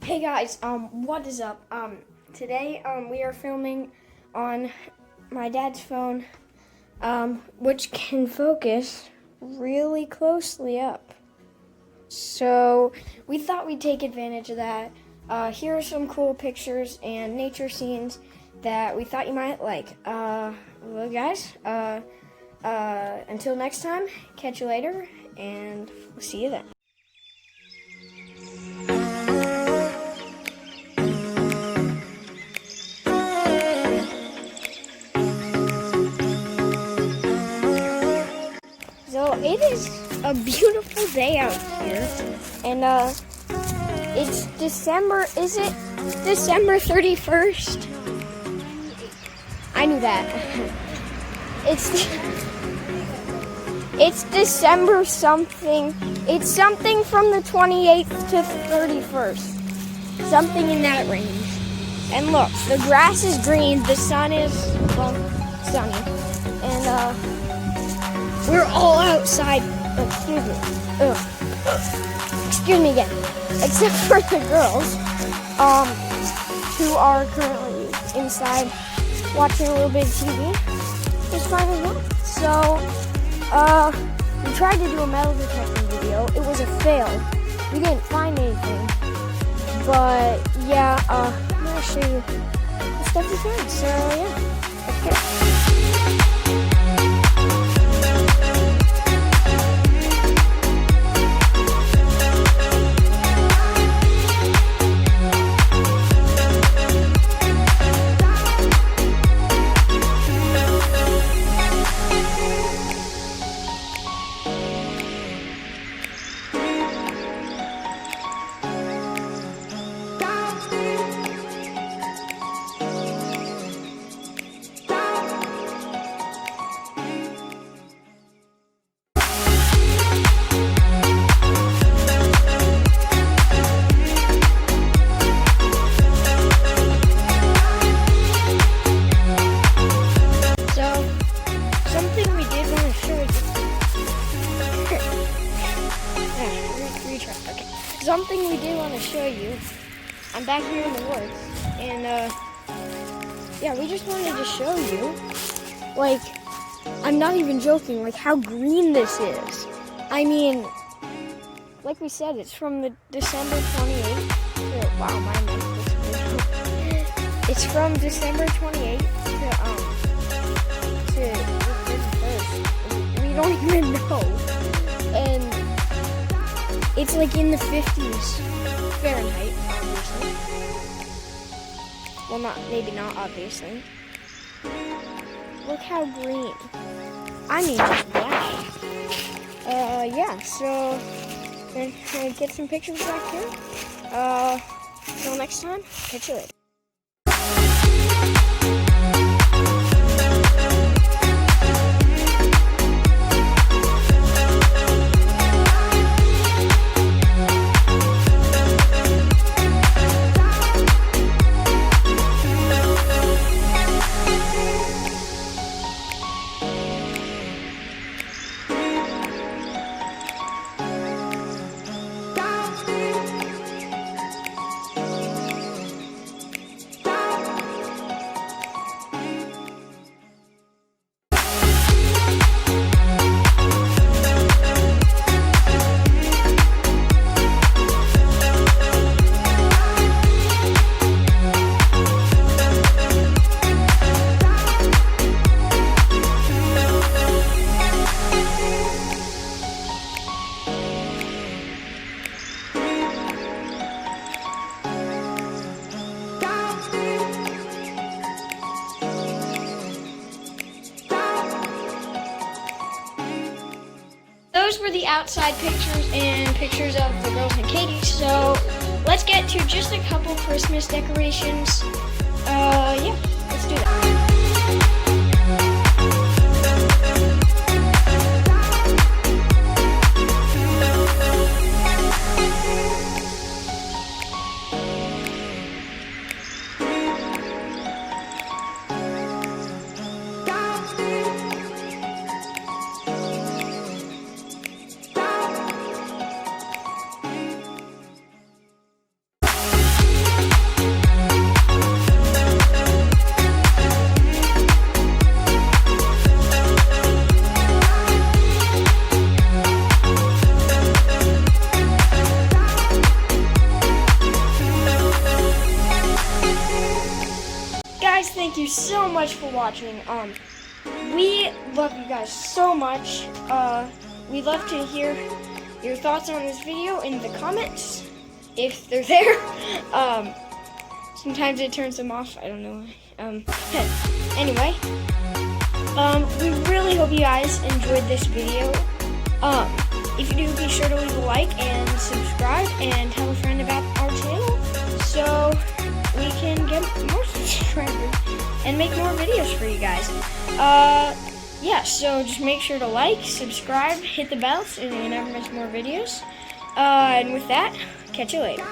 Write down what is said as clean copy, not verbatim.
Hey guys, what is up? Today, we are filming on my dad's phone, which can focus really closely up. So, we thought we'd take advantage of that. Here are some cool pictures and nature scenes that we thought you might like. Well guys, until next time, catch you later, and we'll see you then. So it is a beautiful day out here, and it's December. Is it December 31st? I knew that. It's December something. It's something from the 28th to 31st. Something in that range. And look, the grass is green. The sun is sunny, and we're all outside. Excuse me again. Except for the girls, who are currently inside watching a little bit of TV. It's fine as well. So, we tried to do a metal detecting video. It was a fail. We didn't find anything. But yeah, I'm gonna show you the stuff we found. So yeah, let's go. Something we did want to show you. I'm back here in the woods, and yeah, we just wanted to show you, like, I'm not even joking, like how green this is. I mean, like we said, it's from the December 28th to, wow, my neck looks good. It's from December 28th to the 31st. We don't even know. And it's like in the 50s Fahrenheit, obviously. Well, maybe not obviously. Look how green. I mean, wow. Yeah, so we're gonna get some pictures back here. Until next time, catch you later. Those were the outside pictures and pictures of the girls and Katie. So let's get to just a couple Christmas decorations. Yeah, let's do that. thank you so much for watching. We love you guys so much. We'd love to hear your thoughts on this video in the comments, if they're there. Sometimes it turns them off, I don't know. Anyway, we really hope you guys enjoyed this video. If you do, be sure to leave a like and subscribe and tell a friend about our channel so we can get more subscribers and make more videos for you guys. Yeah, so just make sure to like, subscribe, hit the bell so you never miss more videos. And with that, catch you later.